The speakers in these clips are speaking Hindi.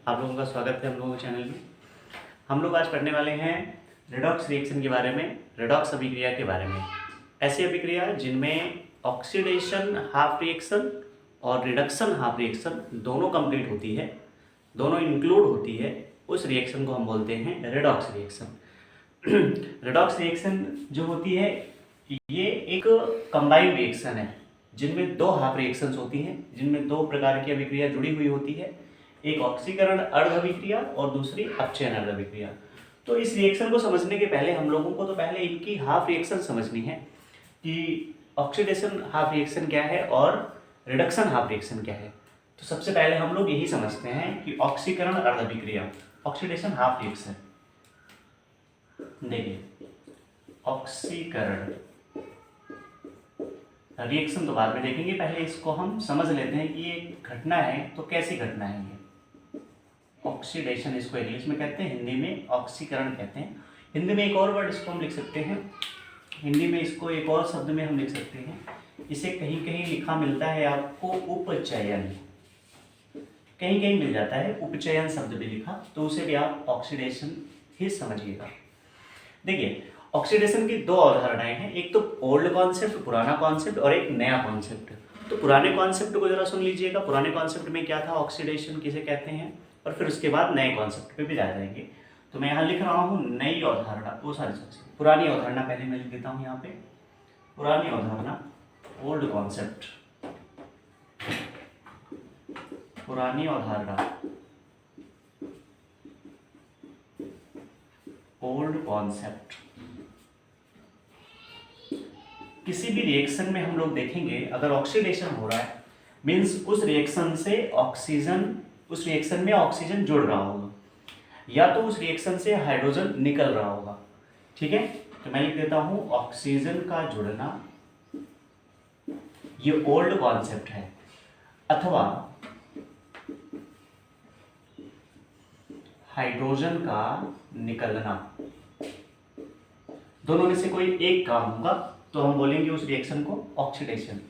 आप लोगों का स्वागत है हम लोगों के चैनल में। हम लोग आज पढ़ने वाले हैं रेडॉक्स रिएक्शन के बारे में, रेडॉक्स अभिक्रिया के बारे में। ऐसी अभिक्रिया जिनमें ऑक्सीडेशन हाफ रिएक्शन और रिडक्शन हाफ रिएक्शन दोनों कंप्लीट होती है, दोनों इंक्लूड होती है, उस रिएक्शन को हम बोलते हैं रेडॉक्स रिएक्शन। रेडॉक्स रिएक्शन जो होती है ये एक कंबाइंड रिएक्शन है जिनमें दो हाफ रिएक्शंस होती हैं, जिनमें दो प्रकार की अभिक्रिया जुड़ी हुई होती है, एक ऑक्सीकरण अर्ध अभिक्रिया और दूसरी अपचयन अर्ध अभिक्रिया। तो इस रिएक्शन को समझने के पहले हम लोगों को तो पहले इनकी हाफ रिएक्शन समझनी है कि ऑक्सीडेशन हाफ रिएक्शन क्या है और रिडक्शन हाफ रिएक्शन क्या है। तो सबसे पहले हम लोग यही समझते हैं कि ऑक्सीकरण अर्ध अभिक्रिया, ऑक्सीडेशन हाफ रिएक्शन। देखिए, ऑक्सीकरण रिएक्शन तो बाद में देखेंगे, पहले इसको हम समझ लेते हैं कि ये घटना है तो कैसी घटना है ये। ऑक्सीडेशन इसको इंग्लिश में कहते हैं, हिंदी में ऑक्सीकरण कहते हैं। हिंदी में एक और वर्ड इसको हम लिख सकते हैं, हिंदी में इसको एक और शब्द में हम लिख सकते हैं, इसे कहीं कहीं लिखा मिलता है आपको उपचयन, कहीं कहीं मिल जाता है उपचयन शब्द भी लिखा, तो उसे भी आप ऑक्सीडेशन ही समझिएगा। देखिए, ऑक्सीडेशन की दो अवधारणाएं हैं, एक तो ओल्ड कॉन्सेप्ट, पुराना कॉन्सेप्ट, और एक नया कॉन्सेप्ट। तो पुराने कॉन्सेप्ट को जरा सुन लीजिएगा, पुराने कॉन्सेप्ट में क्या था, ऑक्सीडेशन किसे कहते हैं, और फिर उसके बाद नए कॉन्सेप्ट पे भी जा जाएंगे। तो मैं यहाँ लिख रहा हूँ नई अवधारणा, वो सारी चीजें। पुरानी अवधारणा पहले मैं लिख देता हूँ यहाँ पे, पुरानी अवधारणा ओल्ड कॉन्सेप्ट, पुरानी अवधारणा ओल्ड कॉन्सेप्ट। किसी भी रिएक्शन में हम लोग देखेंगे अगर ऑक्सीडेशन हो रहा है मीन्स उस रिएक्शन से ऑक्सीजन, उस रिएक्शन में ऑक्सीजन जुड़ रहा होगा या तो उस रिएक्शन से हाइड्रोजन निकल रहा होगा। ठीक है, तो मैं लिख देता हूं ऑक्सीजन का जुड़ना, ये ओल्ड कॉन्सेप्ट है, अथवा हाइड्रोजन का निकलना, दोनों में से कोई एक काम होगा तो हम बोलेंगे उस रिएक्शन को oxidation.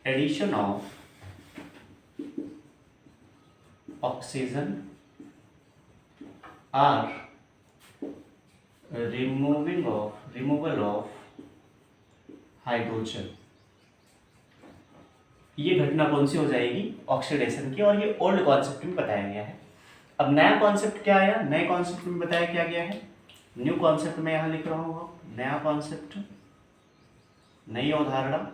Addition of oxygen or removal of hydrogen, ये घटना कौन सी हो जाएगी, ऑक्सीडेशन की, और ये ओल्ड कॉन्सेप्ट में बताया गया है। अब नया कॉन्सेप्ट क्या आया, नए कॉन्सेप्ट में बताया क्या गया है, न्यू कॉन्सेप्ट में यहां लिख रहा हूं, नया कॉन्सेप्ट, नई अवधारणा।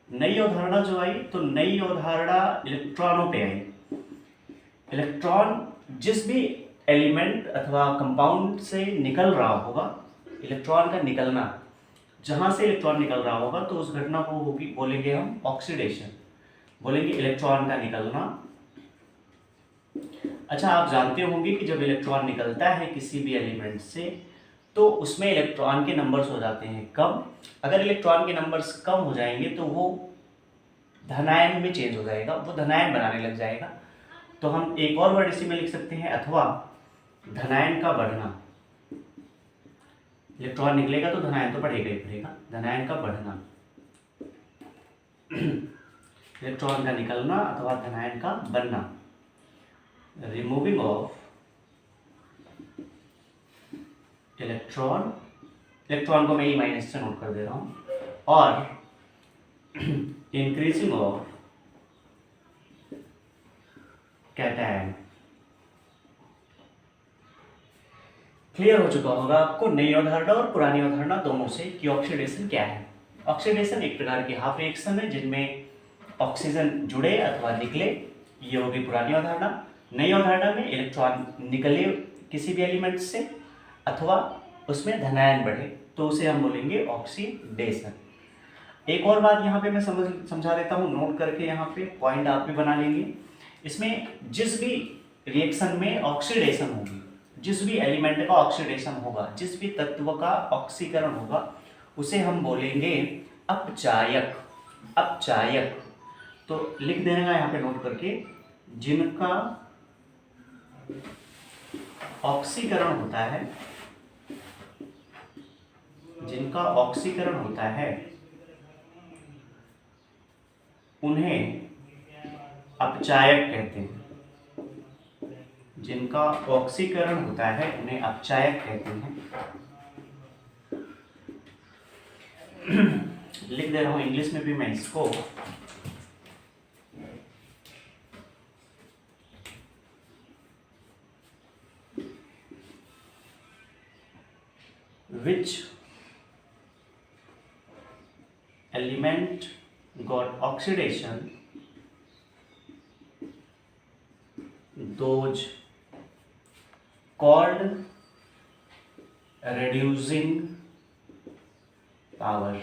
नई अवधारणा जो आई तो नई अवधारणा इलेक्ट्रॉनों पे आई। इलेक्ट्रॉन जिस भी एलिमेंट अथवा कंपाउंड से निकल रहा होगा, इलेक्ट्रॉन का निकलना, जहां से इलेक्ट्रॉन निकल रहा होगा तो उस घटना को होगी बोलेंगे हम ऑक्सीडेशन, बोलेंगे इलेक्ट्रॉन का निकलना। अच्छा, आप जानते होंगे कि जब इलेक्ट्रॉन निकलता है किसी भी एलिमेंट से तो उसमें इलेक्ट्रॉन के नंबर्स हो जाते हैं कम। अगर इलेक्ट्रॉन के नंबर्स कम हो जाएंगे तो वो धनायन में चेंज हो जाएगा, वो धनायन बनाने लग जाएगा। तो हम एक और वर्ड इसी में लिख सकते हैं, अथवा धनायन का बढ़ना। इलेक्ट्रॉन निकलेगा तो धनायन तो बढ़ेगा ही बढ़ेगा, धनायन का बढ़ना, इलेक्ट्रॉन का निकलना अथवा धनायन का बनना, रिमूविंग ऑफ इलेक्ट्रॉन, इलेक्ट्रॉन को मैं ई माइनस से नोट कर दे रहा हूं, और इंक्रीजिंग ऑफ कैटायन। क्लियर हो चुका होगा आपको नई अवधारणा और पुरानी अवधारणा दोनों से कि ऑक्सीडेशन क्या है। ऑक्सीडेशन एक प्रकार की हाफ रिएक्शन है जिनमें ऑक्सीजन जुड़े अथवा निकले, ये होगी पुरानी अवधारणा। नई अवधारणा में इलेक्ट्रॉन निकले किसी भी एलिमेंट से अथवा उसमें धनायन बढ़े तो उसे हम बोलेंगे ऑक्सीडेशन। एक और बात यहाँ पे मैं समझा देता हूँ, नोट करके यहाँ पे पॉइंट आप भी बना लेंगे। इसमें जिस भी रिएक्शन में ऑक्सीडेशन होगी, जिस भी एलिमेंट का ऑक्सीडेशन होगा, जिस भी तत्व का ऑक्सीकरण होगा, उसे हम बोलेंगे अपचायक। अपचायक तो लिख देना यहाँ पे नोट करके, जिनका ऑक्सीकरण होता है, जिनका ऑक्सीकरण होता है उन्हें अपचायक कहते हैं। जिनका ऑक्सीकरण होता है उन्हें अपचायक कहते हैं। लिख दे रहा हूं इंग्लिश में भी मैं इसको। Which element got oxidation? Those called reducing power.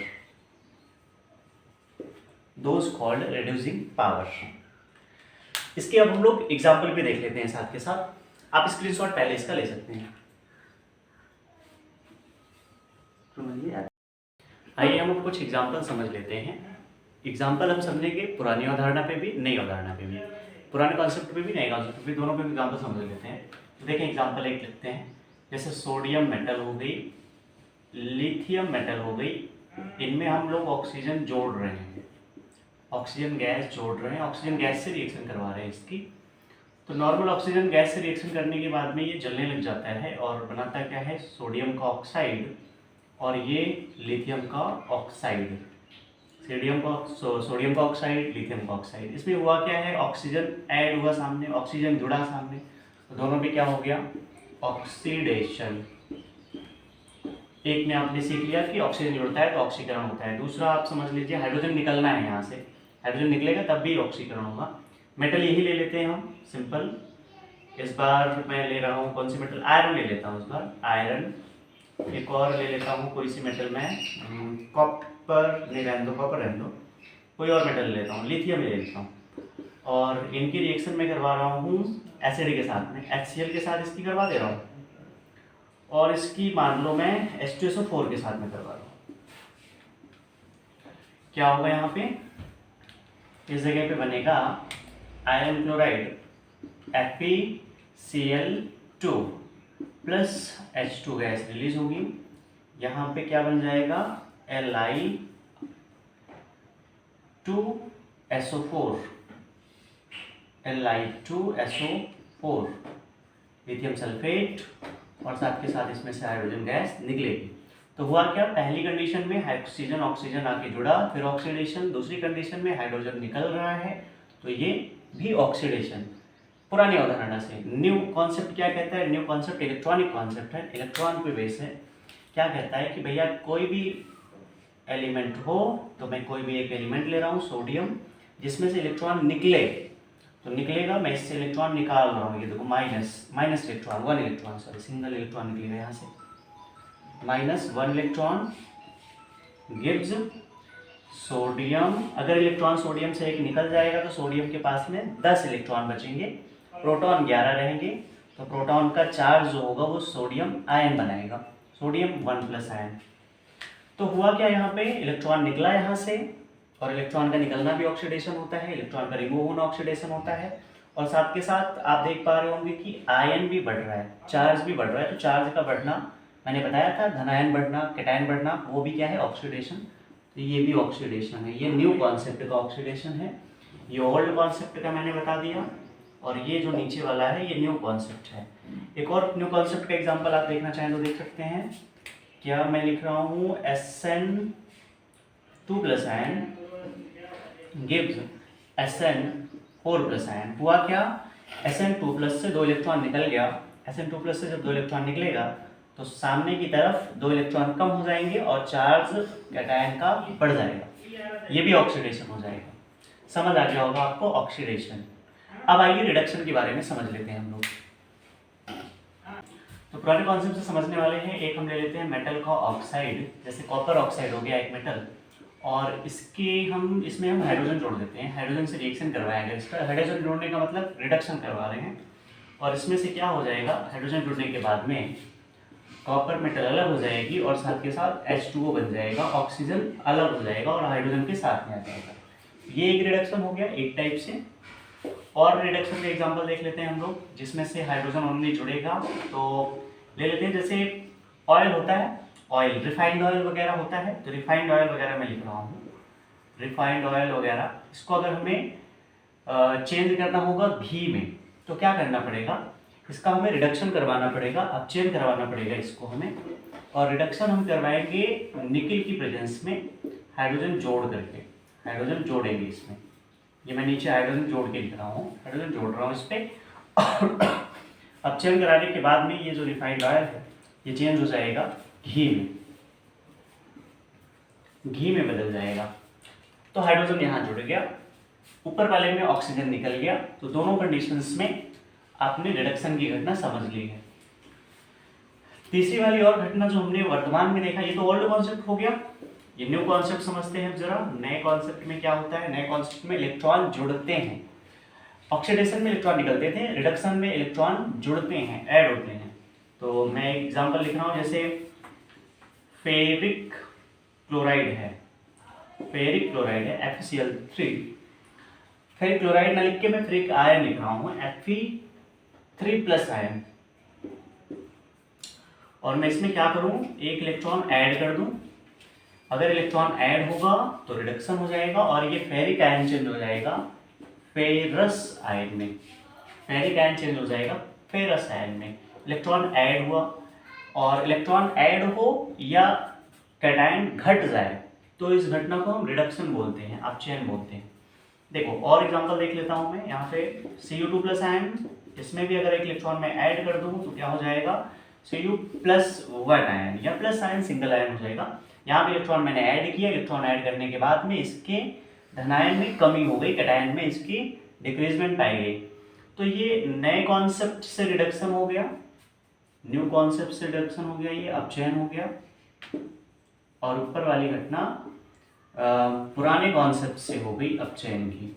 Those called reducing power. इसके अब हम लोग एग्जाम्पल भी देख लेते हैं साथ के साथ। आप स्क्रीनशॉट पहले इसका ले सकते हैं। आइए हम अब कुछ एग्जाम्पल समझ लेते हैं। एग्जाम्पल हम समझेंगे पुरानी अवधारणा पे भी, नई अवधारणा पे भी, पुराने कॉन्सेप्ट पे भी, नए कॉन्सेप्ट पे भी, दोनों पे एग्जाम्पल समझ लेते हैं। तो देखें एग्जाम्पल एक लिखते हैं, जैसे सोडियम मेटल हो गई, लिथियम मेटल हो गई, इनमें हम लोग ऑक्सीजन जोड़ रहे हैं, ऑक्सीजन गैस जोड़ रहे हैं, ऑक्सीजन गैस से रिएक्शन करवा रहे हैं इसकी। तो नॉर्मल ऑक्सीजन गैस से रिएक्शन करने के बाद में ये जलने लग जाता है और बनाता क्या है, सोडियम का ऑक्साइड और ये लिथियम का ऑक्साइड। सोडियम का ऑक्साइड, लिथियम का ऑक्साइड। इसमें हुआ क्या है, ऑक्सीजन ऐड हुआ सामने, ऑक्सीजन जुड़ा सामने, तो दोनों में क्या हो गया, ऑक्सीडेशन। एक में आपने सीख लिया कि ऑक्सीजन जुड़ता है तो ऑक्सीकरण होता है। दूसरा आप समझ लीजिए हाइड्रोजन निकलना है, यहाँ से हाइड्रोजन निकलेगा तब भी ऑक्सीकरण होगा। मेटल यही ले लेते हैं हम सिंपल। इस बार मैं ले रहा हूँ कौन सी मेटल, आयरन ले लेता हूँ इस बार, आयरन। एक और ले लेता हूँ कोई सी मेटल में, कॉपर नहीं, रहने दो, कॉपर रहने दो, कोई और मेटल ले लेता हूँ, लिथियम ले लेता हूँ। और इनकी रिएक्शन में करवा रहा हूँ एसिड के साथ में, HCl के साथ इसकी करवा दे रहा हूँ, और इसकी मान लो मैं H2SO4 के साथ में करवा रहा हूँ। क्या होगा यहाँ पे, इस जगह पे बनेगा iron chloride FeCl2 plus H2 gas release होगी। यहाँ पे क्या बन जाएगा, Li2SO4, Li2SO4 लिथियम सल्फेट, और साथ के साथ इसमें से हाइड्रोजन गैस निकलेगी। तो हुआ क्या, पहली कंडीशन में ऑक्सीजन ऑक्सीजन आके जुड़ा, फिर ऑक्सीडेशन। दूसरी कंडीशन में हाइड्रोजन निकल रहा है, तो ये भी ऑक्सीडेशन। पुरानी अवधारणा से न्यू कॉन्सेप्ट क्या कहता है, न्यू कॉन्सेप्ट इलेक्ट्रॉनिक कॉन्सेप्ट है, इलेक्ट्रॉन पे बेस है। क्या कहता है कि भैया कोई भी एलिमेंट हो, तो मैं कोई भी एक एलिमेंट ले रहा हूँ सोडियम, जिसमें से इलेक्ट्रॉन निकले, तो निकलेगा, मैं इससे इलेक्ट्रॉन निकाल रहा हूँ, ये देखो minus electron, 1 electron, sorry single electron निकलेगा यहाँ से, -1 इलेक्ट्रॉन गिव्स सोडियम। अगर इलेक्ट्रॉन सोडियम से एक निकल जाएगा तो सोडियम के पास में 10 इलेक्ट्रॉन बचेंगे, प्रोटॉन 11 रहेंगे, तो प्रोटॉन का चार्ज जो होगा वो सोडियम आयन बनाएगा, सोडियम 1+ आयन। तो हुआ क्या, यहाँ पे इलेक्ट्रॉन निकला यहाँ से, और इलेक्ट्रॉन का निकलना भी ऑक्सीडेशन होता है, इलेक्ट्रॉन का रिमूव होना ऑक्सीडेशन होता है, और साथ के साथ आप देख पा रहे होंगे कि आयन भी बढ़ रहा है, चार्ज भी बढ़ रहा है। तो चार्ज का बढ़ना मैंने बताया था, धनायन बढ़ना, कैटायन बढ़ना, वो भी क्या है, ऑक्सीडेशन। तो ये भी ऑक्सीडेशन है, ये न्यू कॉन्सेप्ट का ऑक्सीडेशन है, ये ओल्ड कॉन्सेप्ट का मैंने बता दिया, और ये जो नीचे वाला है ये न्यू कॉन्सेप्ट है। एक और न्यू कॉन्सेप्ट का एग्जांपल आप देखना चाहें तो देख सकते हैं। क्या मैं लिख रहा हूँ, SN2+ ion gives SN4+ ion. हुआ क्या, SN2+ से 2 इलेक्ट्रॉन निकल गया, SN2+ से जब 2 इलेक्ट्रॉन निकलेगा तो सामने की तरफ 2 इलेक्ट्रॉन कम हो जाएंगे और चार्ज कैटायन का बढ़ जाएगा, ये भी ऑक्सीडेशन हो जाएगा। समझ आ गया होगा आपको ऑक्सीडेशन। अब आइए रिडक्शन के बारे में समझ लेते हैं हम लोग। तो पुराने कॉन्सेप्ट से समझने वाले हैं। एक हम ले लेते हैं मेटल का ऑक्साइड, जैसे कॉपर ऑक्साइड हो गया एक मेटल, और इसमें हम हाइड्रोजन जोड़ देते हैं, हाइड्रोजन से रिएक्शन करवाएंगे। इसका हाइड्रोजन जोड़ने का मतलब रिडक्शन करवा रहे हैं, और इसमें से क्या हो जाएगा, हाइड्रोजन जुड़ने के बाद में कॉपर मेटल अलग हो जाएगी और साथ के साथ H2O बन जाएगा, ऑक्सीजन अलग हो जाएगा और हाइड्रोजन के साथ में आ जाएगा। ये एक रिडक्शन हो गया एक टाइप से। और रिडक्शन का एग्जांपल देख लेते हैं हम लोग, जिसमें से हाइड्रोजन ओनली जुड़ेगा। तो ले लेते हैं, जैसे ऑयल होता है, ऑयल रिफाइंड ऑयल वगैरह होता है, तो रिफाइंड ऑयल वगैरह मैं लिख रहा हूँ, रिफाइंड ऑयल वगैरह, इसको अगर हमें चेंज करना होगा घी में, तो क्या करना पड़ेगा, इसका हमें रिडक्शन करवाना पड़ेगा, अपचयन करवाना पड़ेगा इसको हमें। और रिडक्शन हम करवाएंगे निकल की प्रेजेंस में हाइड्रोजन जोड़ करके, हाइड्रोजन जोड़ेंगे इसमें। ये मैं नीचे हाइड्रोजन जोड़ के लिख रहा हूँ, हाइड्रोजन जोड़ रहा हूँ इस पर। अपचयन कराने के बाद में ये जो रिफाइंड ऑयल है ये चेंज हो जाएगा घी में, घी में बदल जाएगा। तो हाइड्रोजन यहाँ जुड़ गया, ऊपर वाले में ऑक्सीजन निकल गया। तो दोनों कंडीशंस में आपने रिडक्शन की घटना समझ ली है। तीसरी वाली और घटना जो हमने वर्तमान में देखा, ये तो ओल्ड कॉन्सेप्ट हो गया, ये न्यू कॉन्सेप्ट समझते हैं जरा। नए कॉन्सेप्ट में क्या होता है, नए कॉन्सेप्ट में इलेक्ट्रॉन जुड़ते हैं। ऑक्सीडेशन में इलेक्ट्रॉन निकलते थे, रिडक्शन में इलेक्ट्रॉन जुड़ते हैं, ऐड होते हैं। तो मैं एग्जांपल लिख रहा हूँ, जैसे फेरिक क्लोराइड है, फेरिक क्लोराइड है FeCl3। फेरिक क्लोराइड ना लिख के मैं फेरिक आयन लिख रहा हूँ, Fe3+ आयन। और मैं इसमें क्या करूँ, एक इलेक्ट्रॉन ऐड कर दूँ। अगर इलेक्ट्रॉन ऐड होगा तो रिडक्शन हो जाएगा और ये फेरिक आयन चेंज हो जाएगा फेरस आयन में, फेरिक आयन चेंज हो जाएगा फेरस आयन में। इलेक्ट्रॉन ऐड हुआ, और इलेक्ट्रॉन ऐड हो या कैटायन घट जाए तो इस घटना को हम रिडक्शन बोलते हैं, अपचयन बोलते हैं। देखो और एग्जांपल देख लेता हूं मैं, यहाँ पे Cu2+ आयन, इसमें भी अगर एक इलेक्ट्रॉन में ऐड कर दूं तो क्या हो जाएगा, Cu+1 आयन या प्लस आयन, सिंगल आयन हो जाएगा। यहाँ पे इलेक्ट्रॉन मैंने ऐड किया, इलेक्ट्रॉन ऐड करने के बाद में इसके धनायन में कमी हो गई, कैटायन में इसकी डिक्रीजमेंट पाई गई। तो ये नए कॉन्सेप्ट से रिडक्शन हो गया, न्यू कॉन्सेप्ट से रिडक्शन हो गया, ये अपचयन हो गया। और ऊपर वाली घटना पुराने कॉन्सेप्ट से हो गई, अपचयन की,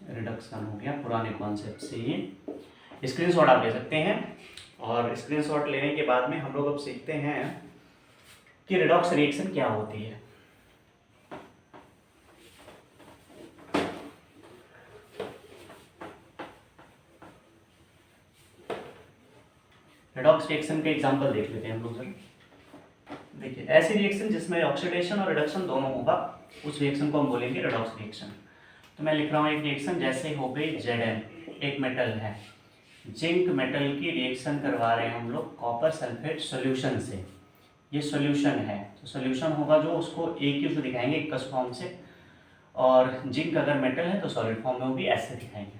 रिडक्शन हो गया पुराने कॉन्सेप्ट से। ये स्क्रीनशॉट आप ले सकते हैं, और स्क्रीनशॉट लेने के बाद में हम लोग अब सीखते हैं कि रेडॉक्स रिएक्शन क्या होती है। रेडॉक्स रिएक्शन के एग्जांपल देख लेते हैं हम लोग। देखिए, ऐसी रिएक्शन जिसमें ऑक्सीडेशन और रिडक्शन दोनों होगा, उस रिएक्शन को हम बोलेंगे रेडॉक्स रिएक्शन। तो मैं लिख रहा हूँ एक रिएक्शन, जैसे हो गई Zn, एक मेटल है, जिंक मेटल की रिएक्शन करवा रहे हैं हम लोग कॉपर सल्फेट सॉल्यूशन से। ये सॉल्यूशन है, तो सॉल्यूशन होगा जो उसको एक दिखाएंगे एकस फॉर्म से, और जिंक अगर मेटल है तो सॉलिड फॉर्म में होगी, ऐसे दिखाएंगे।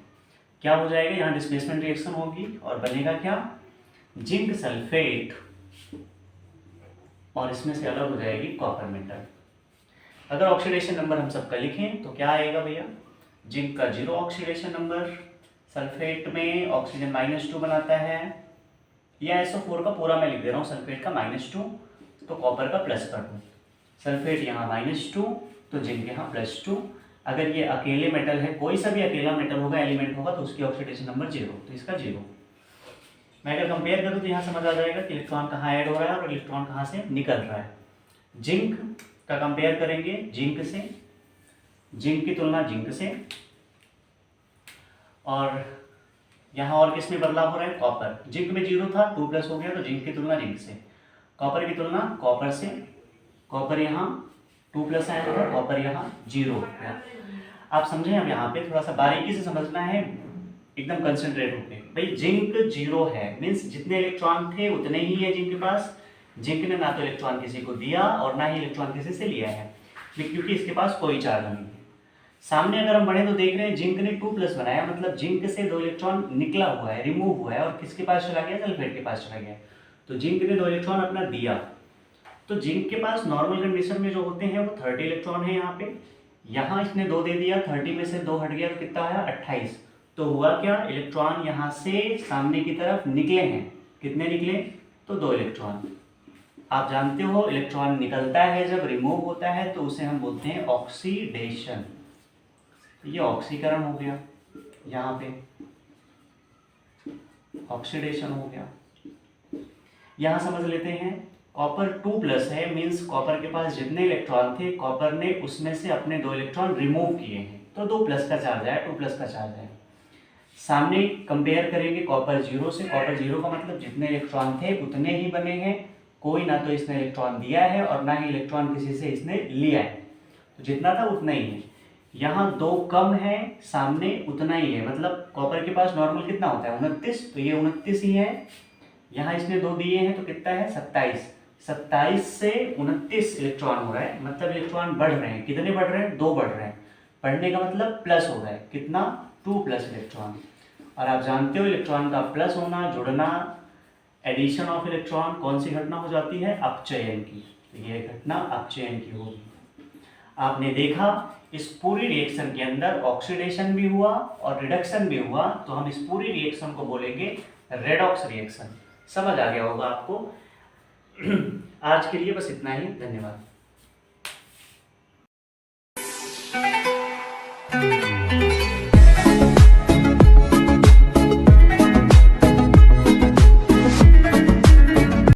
क्या हो जाएगा, यहाँ डिस्प्लेसमेंट रिएक्शन होगी और बनेगा क्या, जिंक सल्फेट, और इसमें से अलग हो जाएगी कॉपर मेटल। अगर ऑक्सीडेशन नंबर हम सबका लिखें तो क्या आएगा भैया, जिंक का 0 ऑक्सीडेशन नंबर, सल्फेट में ऑक्सीजन -2 बनाता है, या SO4 का पूरा मैं लिख दे रहा हूँ, सल्फेट का -2 तो कॉपर का प्लस कर दूँ, सल्फेट यहाँ -2 तो जिंक यहाँ +2। अगर ये अकेले मेटल है, कोई सा भी अकेला मेटल होगा, एलिमेंट होगा, तो उसकी ऑक्सीडेशन नंबर 0, तो इसका 0। मैं अगर कंपेयर करूँ तो यहाँ समझ आ जाएगा कि इलेक्ट्रॉन कहाँ ऐड हो रहा है और इलेक्ट्रॉन कहाँ से निकल रहा है। जिंक का कंपेयर करेंगे जिंक से, जिंक की तुलना जिंक से, और यहाँ और किस में बदलाव हो रहा है, कॉपर। जिंक में 0 था, 2+ हो गया, तो जिंक की तुलना जिंक से। कॉपर की तुलना कॉपर से, कॉपर यहाँ 2+ आया था, कॉपर यहाँ 0 हो गया। आप समझें, अब यहाँ पे थोड़ा सा बारीकी से समझना है, एकदम कंसंट्रेट होके। भाई जिंक 0 है, मीन्स जितने इलेक्ट्रॉन थे उतने ही है जिंक के पास। जिंक ने ना तो इलेक्ट्रॉन किसी को दिया और ना ही इलेक्ट्रॉन किसी से लिया है, क्योंकि इसके पास कोई चार्ज नहीं है। सामने अगर हम बढ़े तो देख रहे हैं जिंक ने 2+ बनाया, मतलब जिंक से 2 इलेक्ट्रॉन निकला हुआ है, रिमूव हुआ है, और किसके पास चला गया, सल्फेट के पास चला गया। तो जिंक ने 2 इलेक्ट्रॉन अपना दिया। तो जिंक के पास नॉर्मल कंडीशन में जो होते हैं वो 30 इलेक्ट्रॉन है यहाँ पे, यहाँ इसने 2 दे दिया, 30 में से 2 हट गया तो कितना आया, 28। तो हुआ क्या, इलेक्ट्रॉन यहाँ से सामने की तरफ निकले हैं, कितने निकले, तो 2 इलेक्ट्रॉन। आप जानते हो इलेक्ट्रॉन निकलता है जब रिमूव होता है तो उसे हम बोलते हैं ऑक्सीडेशन। ये ऑक्सीकरण हो गया, यहाँ पे ऑक्सीडेशन हो गया। यहाँ समझ लेते हैं, कॉपर 2+ है, मीन्स कॉपर के पास जितने इलेक्ट्रॉन थे कॉपर ने उसमें से अपने 2 इलेक्ट्रॉन रिमूव किए हैं, तो 2+ का चार्ज आया, 2+ का चार्ज आया। सामने कंपेयर करेंगे कॉपर 0 से, कॉपर 0 का मतलब जितने इलेक्ट्रॉन थे उतने ही बने हैं, कोई ना तो इसने इलेक्ट्रॉन दिया है और ना ही इलेक्ट्रॉन किसी से इसने लिया है, तो जितना था उतना ही है। यहाँ 2 कम है, सामने उतना ही है, मतलब कॉपर के पास नॉर्मल कितना होता है 29, तो ये 29 ही है। यहाँ इसने 2 दिए हैं तो कितना है 27, 27 से 29 इलेक्ट्रॉन हो रहा है, मतलब इलेक्ट्रॉन बढ़ रहे हैं। कितने बढ़ रहे हैं? 2 बढ़ रहे हैं। बढ़ने का मतलब प्लस हो रहा है, कितना 2 प्लस इलेक्ट्रॉन। और आप जानते हो इलेक्ट्रॉन का प्लस होना, जुड़ना, एडिशन ऑफ इलेक्ट्रॉन कौन सी घटना हो जाती है? अपचयन की। तो ये घटना अपचयन की होगी। आपने देखा इस पूरी रिएक्शन के अंदर ऑक्सीडेशन भी हुआ और रिडक्शन भी हुआ, तो हम इस पूरी रिएक्शन को बोलेंगे रेडॉक्स रिएक्शन। समझ आ गया होगा आपको। आज के लिए बस इतना ही, धन्यवाद।